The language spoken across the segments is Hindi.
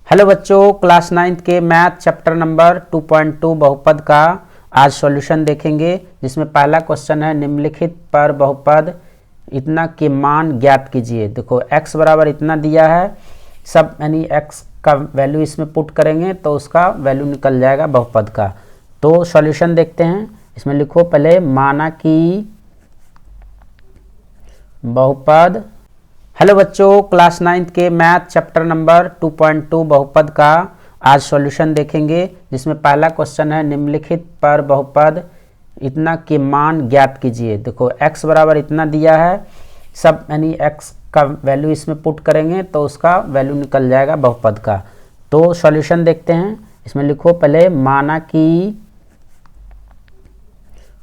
हेलो बच्चों, क्लास 9th के मैथ चैप्टर नंबर 2.2 बहुपद का आज सॉल्यूशन देखेंगे, जिसमें पहला क्वेश्चन है निम्नलिखित पर बहुपद इतना के मान ज्ञात कीजिए। देखो x बराबर इतना दिया है, सब यानी x का वैल्यू इसमें पुट करेंगे तो उसका वैल्यू निकल जाएगा बहुपद का। तो सॉल्यूशन देखते हैं। इसमें लिखो पहले माना कि बहुपद। हेलो बच्चों, क्लास 9th के मैथ चैप्टर नंबर 2.2 बहुपद का आज सॉल्यूशन देखेंगे, जिसमें पहला क्वेश्चन है निम्नलिखित पर बहुपद इतना के मान ज्ञात कीजिए। देखो x बराबर इतना दिया है, सब यानी x का वैल्यू इसमें पुट करेंगे तो उसका वैल्यू निकल जाएगा बहुपद का। तो सॉल्यूशन देखते हैं। इसमें लिखो पहले माना कि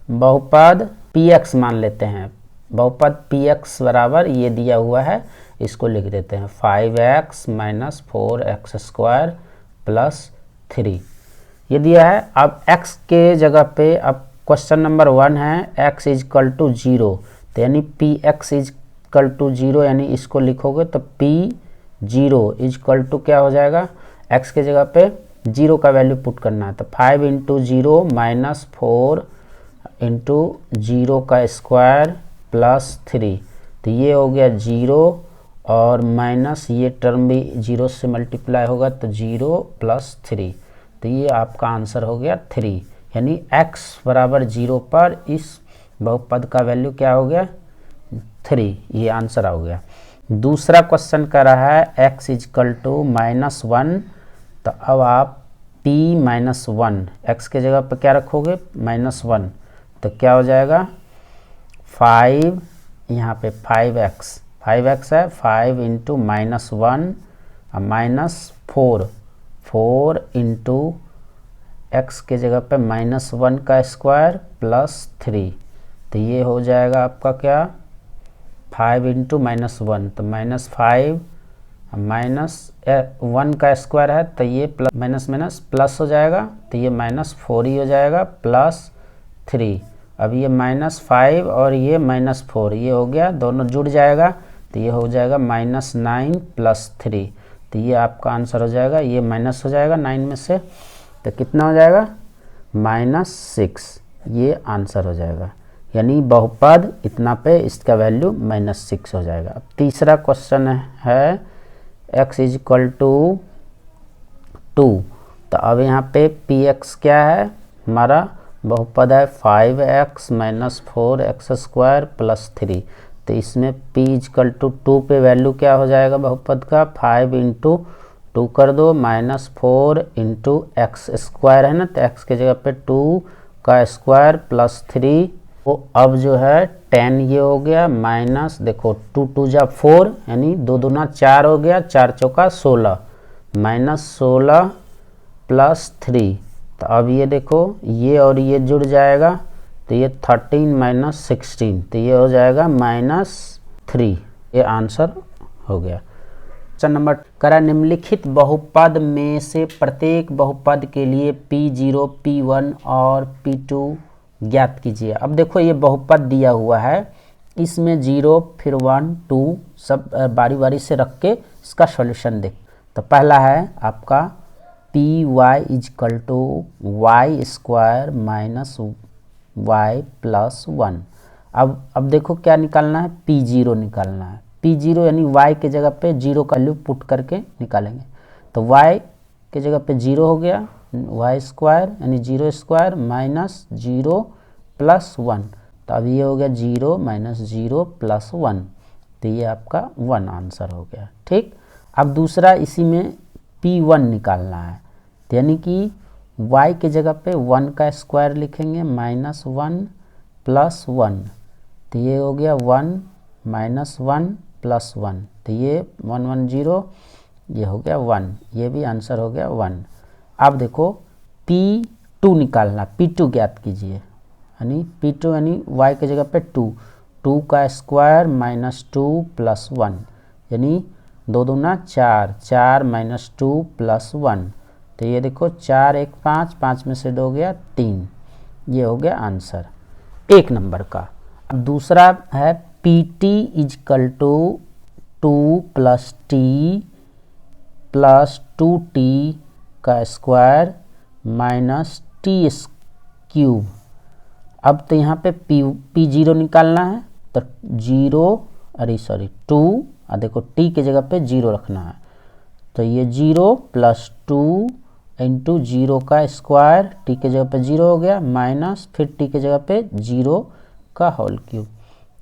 बहुपद px मान लेते हैं। बहुपद px बराबर ये दिया हुआ है, इसको लिख देते हैं 5x minus 4x square plus 3, ये दिया है। अब x के जगह पे अब क्वेश्चन नंबर 1 है x इजकल टू 0, तो यानी px इजकल टू 0, यानी इसको लिखोगे तो p0 इजकल टू क्या हो जाएगा, x के जगह पे 0 का वैल्यू पुट करना है, तो 5 इंटू 0 माइनस 4 इंटू 0 का स्क्वायर प्लस 3, तो ये हो गया 0 और माइनस ये टर्म भी 0 से मल्टीप्लाई होगा तो 0 प्लस 3, तो ये आपका आंसर हो गया 3, यानी x बराबर 0 पर इस बहुपद का वैल्यू क्या हो गया 3, ये आंसर हो गया। दूसरा क्वेश्चन कर रहा है x इजकल टू -1, तो अब आप p माइनस 1 x के जगह पर क्या रखोगे -1, तो क्या हो जाएगा 5, यहाँ पे 5x है, 5 इंटू -1 और माइनस 4 इंटू x के जगह पे -1 का स्क्वायर प्लस 3, तो ये हो जाएगा आपका क्या 5 इंटू -1, तो -5 -1 का स्क्वायर है तो ये प्लस माइनस प्लस हो जाएगा, तो ये -4 ही हो जाएगा प्लस 3। अब ये -5 और ये -4 ये हो गया, दोनों जुड़ जाएगा तो ये हो जाएगा -9 प्लस 3, तो ये आपका आंसर हो जाएगा, ये माइनस हो जाएगा 9 में से, तो कितना हो जाएगा -6, ये आंसर हो जाएगा। यानी बहुपद इतना पे इसका वैल्यू -6 हो जाएगा। अब तीसरा क्वेश्चन है x इजकल टू 2, तो अब यहाँ पे px क्या है, हमारा बहुपद है 5x minus 4x square plus 3, तो इसमें p इजकल टू 2 पे वैल्यू क्या हो जाएगा बहुपद का 5 इंटू 2 कर दो माइनस 4 इंटू एक्स स्क्वायर है ना, तो x के जगह पे 2 का स्क्वायर प्लस 3, तो अब जो है 10 ये हो गया माइनस, देखो 2 2 जा 4 यानी 2 दूना 4 हो गया, 4 चौका 16 माइनस 16 प्लस 3, तो अब ये देखो ये और ये जुड़ जाएगा तो ये 13 माइनस 16, तो ये हो जाएगा -3, ये आंसर हो गया। क्वेश्चन नंबर करा निम्नलिखित बहुपद में से प्रत्येक बहुपद के लिए p0 p1 और p2 ज्ञात कीजिए। अब देखो ये बहुपद दिया हुआ है, इसमें 0 फिर 1 2 सब बारी बारी से रख के इसका सॉल्यूशन देख। तो पहला है आपका P Y equal to Y square minus Y plus 1। अब देखो क्या निकालना है, p0 निकालना है। p0 यानी y के जगह पे 0 का वैल्यू पुट करके निकालेंगे, तो y के जगह पे 0 हो गया, वाई स्क्वायर यानी 0 स्क्वायर माइनस 0 प्लस 1, तो अब ये हो गया 0 माइनस 0 प्लस 1, तो ये आपका 1 आंसर हो गया। ठीक, अब दूसरा इसी में p1 निकालना है, तो यानी कि y के जगह पे 1 का स्क्वायर लिखेंगे माइनस 1 प्लस 1, तो ये हो गया 1 माइनस 1 प्लस 1, तो ये 1 1 0, ये हो गया 1, ये भी आंसर हो गया 1। अब देखो p2 निकालना, p2 ज्ञात कीजिए, यानी p2 यानी y के जगह पे 2 का स्क्वायर माइनस 2 प्लस 1, यानी 2 दूना 4 माइनस 2 प्लस 1, तो ये देखो 4 1 5 में से 2 गया 3, ये हो गया आंसर 1 नंबर का। अब दूसरा है pt equal to 2 plus t plus 2t का स्क्वायर माइनस टी क्यूब। अब तो यहाँ पे पी जीरो निकालना है, तो 2 और देखो टी के जगह पे 0 रखना है, तो ये 0 प्लस 2 इंटू 0 का स्क्वायर, टी के जगह पे 0 हो गया, माइनस फिर टी के जगह पे 0 का होल क्यूब।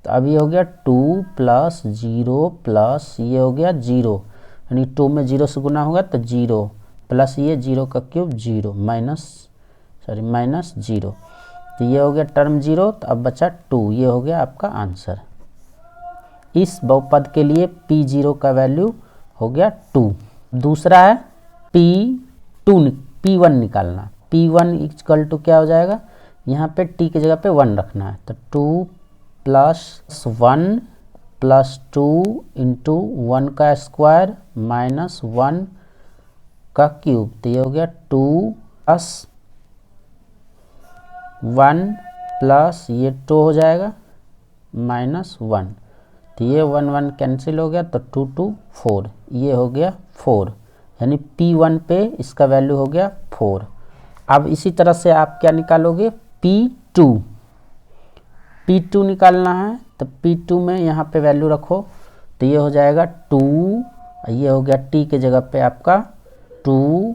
तो अब ये हो गया 2 प्लस 0 प्लस ये हो गया 0, यानी 2 में 0 से गुना होगा तो 0 प्लस ये 0 का क्यूब 0 माइनस 0। तो ये हो गया टर्म 0, तो अब बचा 2, ये हो गया आपका आंसर। इस बहुपद के लिए P0 का वैल्यू हो गया 2। दूसरा है P1 निकालना। P1 इक्वल टू क्या हो जाएगा, यहाँ पे t की जगह पे 1 रखना है, तो 2 प्लस 1 प्लस 2 इंटू 1 का स्क्वायर माइनस 1 का क्यूब, तो ये हो गया 2 प्लस 1 प्लस ये 2 हो जाएगा माइनस 1, तो ये 1 1 कैंसिल हो गया, तो 2 2 4, ये हो गया 4, यानी P1 पे इसका वैल्यू हो गया 4। अब इसी तरह से आप क्या निकालोगे, P2 निकालना है, तो P2 में यहाँ पे वैल्यू रखो, तो ये हो जाएगा 2, ये हो गया t के जगह पे आपका 2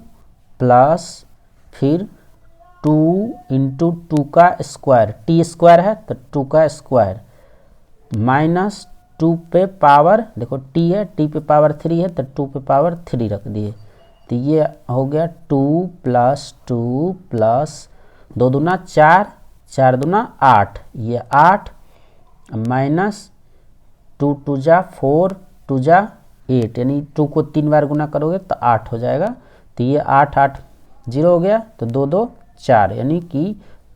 प्लस फिर 2 इंटू 2 का स्क्वायर, t स्क्वायर है तो 2 का स्क्वायर माइनस 2 पे पावर, देखो t है, t पे पावर 3 है तो 2 पे पावर 3 रख दिए, तो ये हो गया 2 प्लस 2 प्लस 2 दूना 4, 4 दूना 8, ये 8 माइनस 2 2 जा 4, 2 जा 8, यानी 2 को 3 बार गुना करोगे तो 8 हो जाएगा, तो ये 8 8 0 हो गया, तो 2 2 4, यानी कि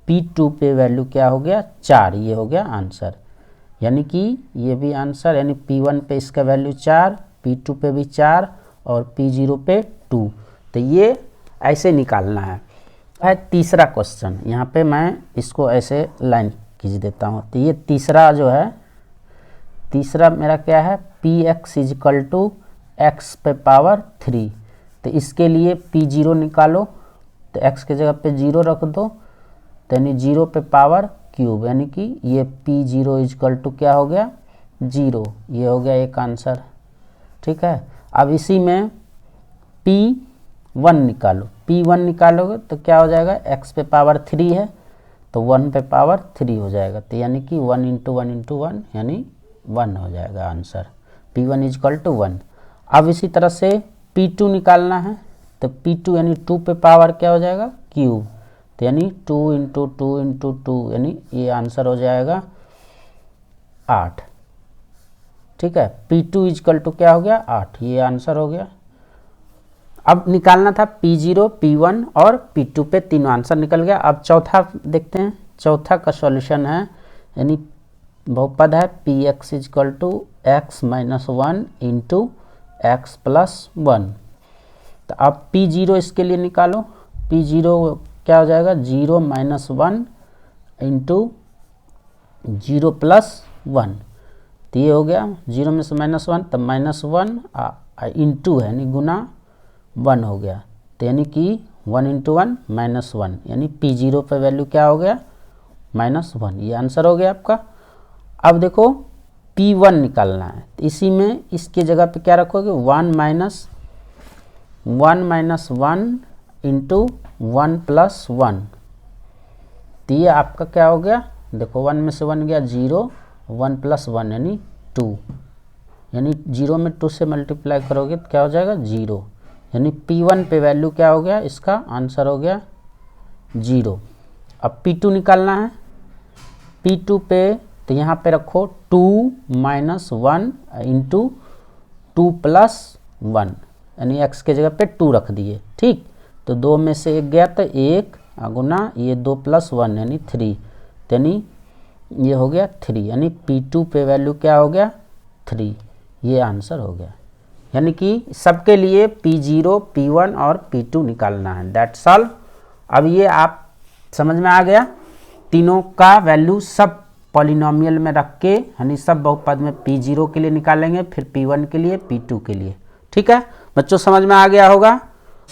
P2 पे वैल्यू क्या हो गया 4, ये हो गया आंसर। यानी कि ये भी आंसर, यानी P1 पे इसका वैल्यू 4, P2 पे भी 4 और P0 पे 2, तो ये ऐसे निकालना है। तीसरा क्वेश्चन, यहाँ पे मैं इसको ऐसे लाइन खींच देता हूँ, तो ये तीसरा जो है, तीसरा मेरा क्या है, Px इजिकल टू एक्स पे पावर 3, तो इसके लिए P0 निकालो, तो x के जगह पे 0 रख दो, तो यानी 0 पे पावर क्यूब, यानी कि ये P0 इजिकल टू क्या हो गया 0, ये हो गया एक आंसर। ठीक है, अब इसी में P1 निकालो, P1 निकालोगे तो क्या हो जाएगा, x पे पावर 3 है तो 1 पे पावर 3 हो जाएगा, तो यानी कि 1 इंटू 1 इंटू 1 यानी 1 हो जाएगा आंसर। P1 is equal to 1। अब इसी तरह से P2 निकालना है, तो P2 यानी 2 पे पावर क्या हो जाएगा क्यूब, तो यानी 2 इंटू 2 इंटू 2, यानी ये आंसर हो जाएगा 8। ठीक है, P2 इजिकल टू क्या हो गया 8, ये आंसर हो गया। अब निकालना था P0, P1 और P2 पे, तीनों आंसर निकल गया। अब चौथा देखते हैं, चौथा का सॉल्यूशन है, यानी बहुपद है Px equal to X minus 1 into X plus 1, तो अब P0 इसके लिए निकालो, P0 क्या हो जाएगा 0 माइनस 1 इंटू 0 प्लस 1, तो ये हो गया 0 में से माइनस 1, तब माइनस 1 इंटू है यानी गुना 1 हो गया, तो यानी कि 1 इंटू 1 माइनस 1, यानी P0 पे वैल्यू क्या हो गया -1, ये आंसर हो गया आपका। अब देखो P1 निकालना है, तो इसी में इसके जगह पे क्या रखोगे 1 माइनस 1 इंटू 1 प्लस 1, तो ये आपका क्या हो गया, देखो 1 में से 1 गया 0, 1 प्लस 1 यानी 2, यानी 0 में 2 से मल्टीप्लाई करोगे तो क्या हो जाएगा 0, यानी P1 पे वैल्यू क्या हो गया, इसका आंसर हो गया 0। अब P2 निकालना है, P2 पे तो यहाँ पे रखो 2 माइनस 1 इंटू 2 प्लस 1, यानी x के जगह पे 2 रख दिए। ठीक, तो 2 में से 1 गया तो 1 गुना ये 2 प्लस 1 यानी 3, यानी ये हो गया 3, यानी P2 पे वैल्यू क्या हो गया 3, ये आंसर हो गया। यानी कि सबके लिए P0, P1 और P2 निकालना है, दैट्स ऑल। अब ये आप समझ में आ गया, तीनों का वैल्यू सब पॉलिनोमियल में रख के, यानी सब बहुपद में P0 के लिए निकालेंगे, फिर P1 के लिए, P2 के लिए। ठीक है बच्चों, समझ में आ गया होगा।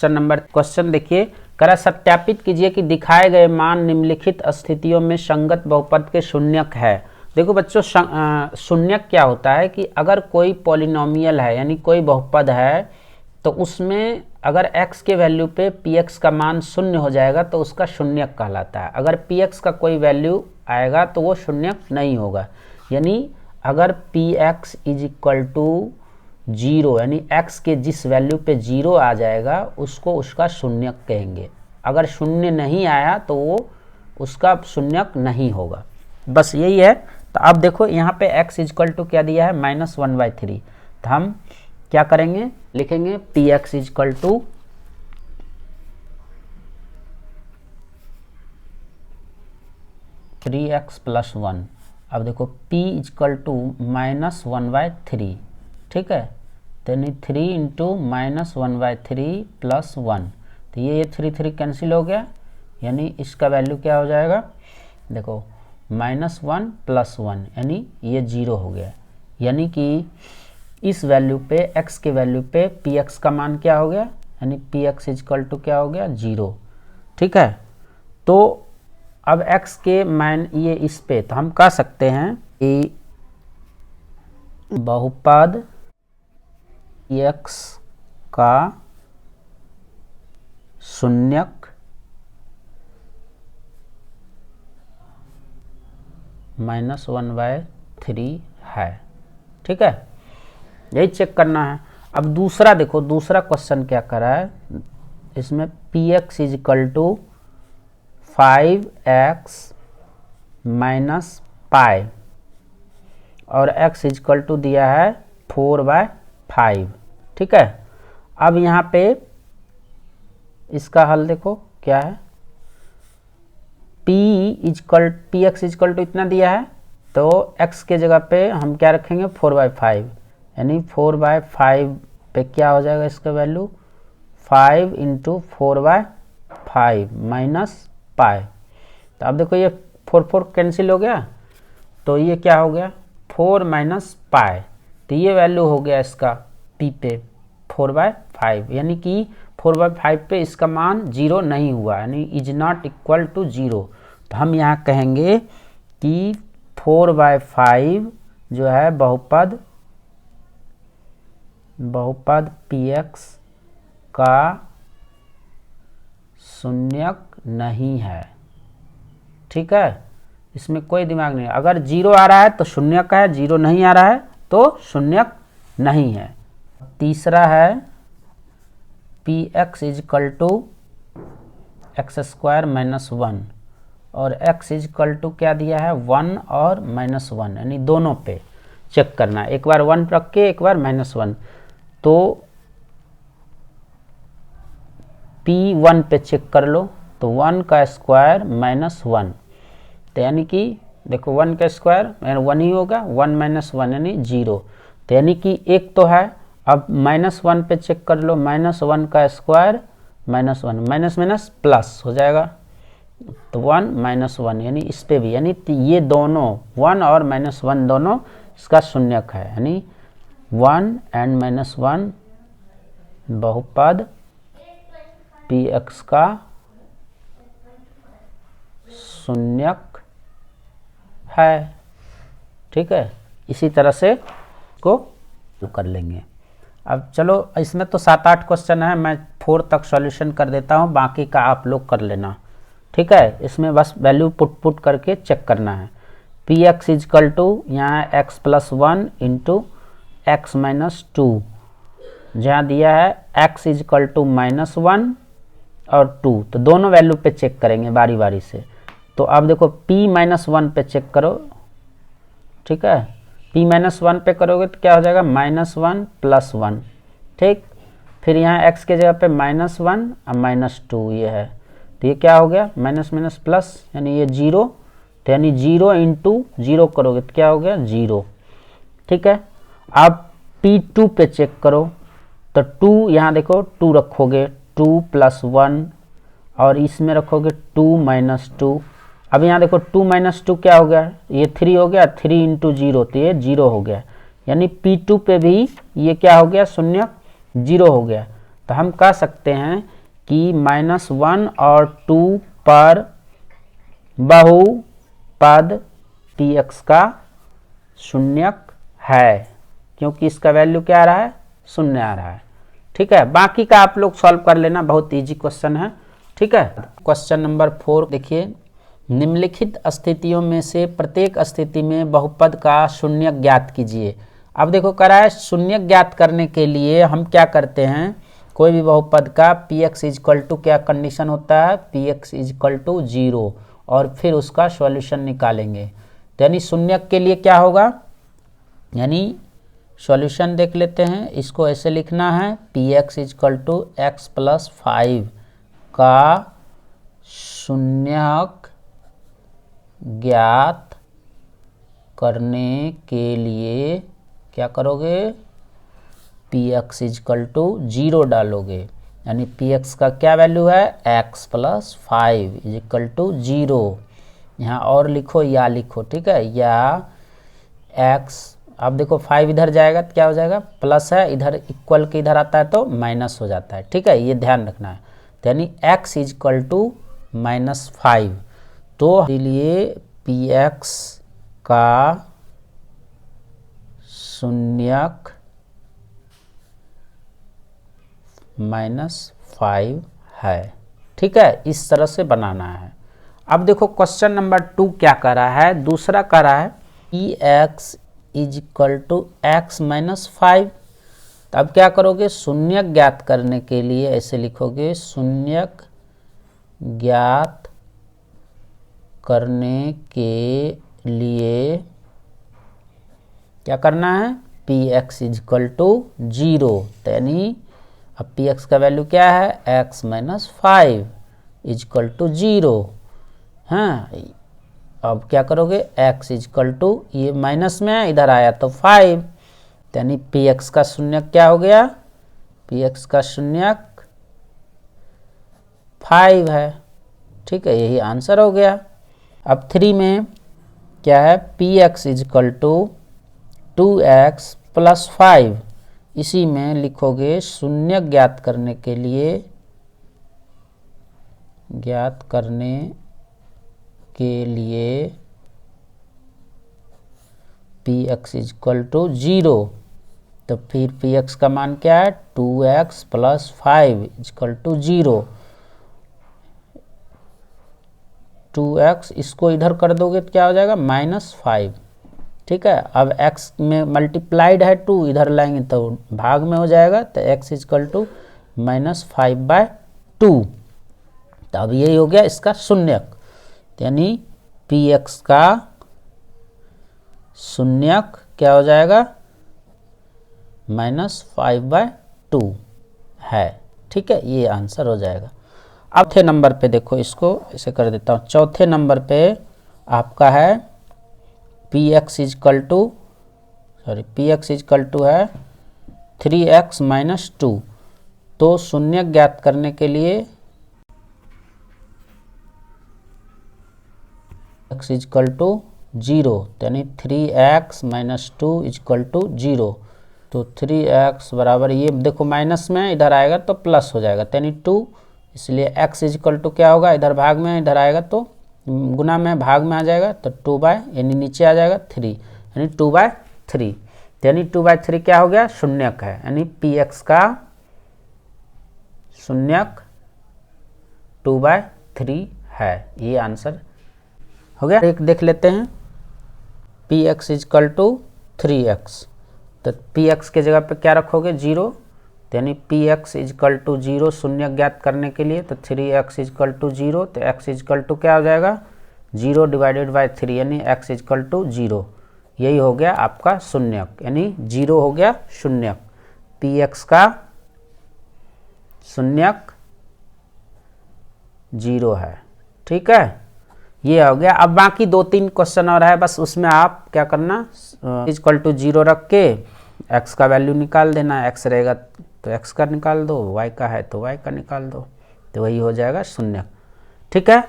क्वेश्चन देखिए, करा सत्यापित कीजिए कि दिखाए गए मान निम्नलिखित स्थितियों में संगत बहुपद के शून्यक है। देखो बच्चों, शून्यक क्या होता है कि अगर कोई पॉलिनोमियल है यानी कोई बहुपद है तो उसमें अगर x के वैल्यू पे px का मान शून्य हो जाएगा तो उसका शून्यक कहलाता है। अगर px का कोई वैल्यू आएगा तो वो शून्यक नहीं होगा। यानी अगर px इज इक्वल टू 0 यानी x के जिस वैल्यू पे 0 आ जाएगा उसको उसका शून्यक कहेंगे। अगर शून्य नहीं आया तो वो उसका शून्यक नहीं होगा। बस यही है। तो अब देखो यहाँ पे x इज इक्वल टू क्या दिया है, -1/3। तो हम क्या करेंगे, लिखेंगे px is equal to 3x + 1। अब देखो p इज इक्वल टू -1/3, ठीक है। तो यानी 3 × -1/3 + 1, तो ये 3 कैंसिल हो गया, यानी इसका वैल्यू क्या हो जाएगा, देखो -1 + 1 यानी ये 0 हो गया। यानी कि इस वैल्यू पे x के वैल्यू पे px का मान क्या हो गया, यानी px इज इक्वल टू क्या हो गया, 0, ठीक है। तो अब x के मान ये इस पे, तो हम कह सकते हैं कि बहुपद x का शून्यक -1/3 है, ठीक है। यही चेक करना है। अब दूसरा देखो, दूसरा क्वेश्चन क्या कर रहा है, इसमें px is equal to 5x - pi और x इज इक्वल टू दिया है 4/5, ठीक है। अब यहाँ पे इसका हल देखो क्या है, px इज इक्वल टू इतना दिया है तो x के जगह पे हम क्या रखेंगे, 4/5, यानी 4/5 पे क्या हो जाएगा इसका वैल्यू, 5 × 4/5 माइनस पाई। तो अब देखो ये 4 कैंसिल हो गया, तो ये क्या हो गया, 4 - पाई। तो ये वैल्यू हो गया इसका p पे 4/5, यानी कि 4/5 पे इसका मान 0 नहीं हुआ, यानी इज नॉट इक्वल टू 0। तो हम यहाँ कहेंगे कि 4/5 जो है बहुपद px का शून्यक नहीं है, ठीक है। इसमें कोई दिमाग नहीं, अगर 0 आ रहा है तो शून्यक है, 0 नहीं आ रहा है तो शून्यक नहीं है। तीसरा है px is equal to x² - 1 और x इज इक्वल टू क्या दिया है, 1 और -1, यानी दोनों पे चेक करना है, एक बार 1 रख के एक बार -1। तो p1 पे चेक कर लो, तो 1 का स्क्वायर -1, तो यानी कि देखो 1 का स्क्वायर 1 ही होगा, 1 - 1 यानी 0, तो यानी कि एक तो है। अब -1 पे चेक कर लो, -1 का स्क्वायर -1, माइनस प्लस हो जाएगा, तो 1 - 1 यानी इस पे भी, यानी ये दोनों 1 और -1 दोनों इसका शून्यक है, यानी 1 and -1 बहुपद px का शून्यक है, ठीक है। इसी तरह से को कर लेंगे। अब चलो, इसमें तो 7-8 क्वेश्चन है, मैं 4 तक सॉल्यूशन कर देता हूँ, बाकी का आप लोग कर लेना, ठीक है। इसमें बस वैल्यू पुट करके चेक करना है। px इज इक्वल टू यहाँ x + 1 × x - 2, जहाँ दिया है x इज इक्वल टू -1 और 2, तो दोनों वैल्यू पे चेक करेंगे बारी बारी से। तो अब देखो p - 1 पे चेक करो, ठीक है। p - 1 पे करोगे तो क्या हो जाएगा, -1 + 1, ठीक। फिर यहाँ x के जगह पे -1 और -2 ये है, तो ये क्या हो गया, माइनस प्लस, यानी ये 0, तो यानी 0 × 0 करोगे तो क्या हो गया, 0, ठीक है। अब p2 पे चेक करो, तो 2 यहाँ देखो 2 रखोगे, 2 + 1 और इसमें रखोगे 2 - 2। अब यहाँ देखो 2 - 2 क्या हो गया, ये 3 हो गया, 3 × 0 तो ये 0 हो गया, यानी p2 पे भी ये क्या हो गया, शून्यक 0 हो गया। तो हम कह सकते हैं कि -1 और 2 पर बहुपद px का शून्यक है, क्योंकि इसका वैल्यू क्या आ रहा है, 0 आ रहा है। ठीक है, बाकी का आप लोग सॉल्व कर लेना, बहुत इजी क्वेश्चन है। ठीक है, क्वेश्चन नंबर 4 देखिए, निम्नलिखित स्थितियों में से प्रत्येक स्थिति में बहुपद का शून्यक ज्ञात कीजिए। अब देखो कह रहा है शून्यक ज्ञात करने के लिए हम क्या करते हैं, कोई भी बहुपद का px इक्वल टू क्या कंडीशन होता है, px इक्वल टू 0, और फिर उसका सॉल्यूशन निकालेंगे। तो यानी शून्यक के लिए क्या होगा, यानी सॉल्यूशन देख लेते हैं, इसको ऐसे लिखना है px equal to x plus 5 का शून्यक ज्ञात करने के लिए क्या करोगे, px इक्वल टू 0 डालोगे, यानी px का क्या वैल्यू है, x प्लस 5 इक्वल टू 0। यहाँ और लिखो या लिखो, ठीक है, या x, अब देखो 5 इधर जाएगा तो क्या हो जाएगा, प्लस है, इधर इक्वल के इधर आता है तो माइनस हो जाता है। ठीक है, ये ध्यान रखना है। तो यानी x इक्वल टू -5, तो इसलिए px का शून्यक -5 है। ठीक है, इस तरह से बनाना है। अब देखो क्वेश्चन नंबर 2 क्या कर रहा है, दूसरा कर रहा है px equal to x minus 5। तो अब क्या करोगे, शून्यक ज्ञात करने के लिए ऐसे लिखोगे, शून्यक ज्ञात करने के लिए क्या करना है, px इक्वल टू 0। तो यानी अब px का वैल्यू क्या है, x माइनस 5 इक्वल टू 0। हाँ, अब क्या करोगे, x इक्वल टू, ये माइनस में है, इधर आया तो 5, यानी px का शून्यक क्या हो गया, px का शून्यक 5 है। ठीक है, यही आंसर हो गया। अब 3 में क्या है, px equal to 2x plus 5, इसी में लिखोगे शून्यक ज्ञात करने के लिए, px इक्वल टू 0। तो फिर px का मान क्या है, 2x plus 5 equal to 0। 2x इसको इधर कर दोगे तो क्या हो जाएगा, -5। ठीक है, अब x में मल्टीप्लाइड है 2, इधर लाएंगे तो भाग में हो जाएगा, तो x इक्वल टू -5/2। तो अब यही हो गया इसका शून्यक, यानी px का शून्यक क्या हो जाएगा, -5/2 है। ठीक है, ये आंसर हो जाएगा। अब चौथे नंबर पे देखो, इसको ऐसे कर देता हूँ। चौथे नंबर पे आपका है px इक्वल टू है 3x माइनस 2। तो शून्यक ज्ञात करने के लिए x इक्वल टू 0, यानी 3x माइनस 2 इक्वल टू 0। तो 3x बराबर, ये देखो माइनस में, इधर आएगा तो प्लस हो जाएगा, यानी 2, इसलिए x इक्वल टू क्या होगा, इधर भाग में, इधर आएगा तो गुना में, भाग में आ जाएगा तो 2 यानी नीचे आ जाएगा 3, यानी 2/3। यानी 2/3 क्या हो गया, शून्यक है, यानी px का शून्यक 2/3 है। ये आंसर हो गया। एक देख लेते हैं, px इक्वल टू 3x। तो px के जगह पे क्या रखोगे, 0, यानी px इक्वल टू 0 शून्यक ज्ञात करने के लिए, तो 3x इक्वल टू 0, तो x इक्वल टू क्या हो जाएगा, 0 डिवाइडेड बाई 3, यानी x इक्वल टू 0। यही हो गया आपका शून्यक, यानी 0 हो गया शून्यक, px का शून्यक 0 है। ठीक है, ये हो गया। अब बाकी 2-3 क्वेश्चन और है, बस उसमें आप क्या करना, इक्वल टू 0 रख के x का वैल्यू निकाल देना, x रहेगा तो x का निकाल दो, y का है तो y का निकाल दो, तो वही हो जाएगा शून्यक। ठीक है,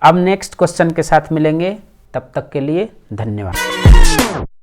अब नेक्स्ट क्वेश्चन के साथ मिलेंगे, तब तक के लिए धन्यवाद।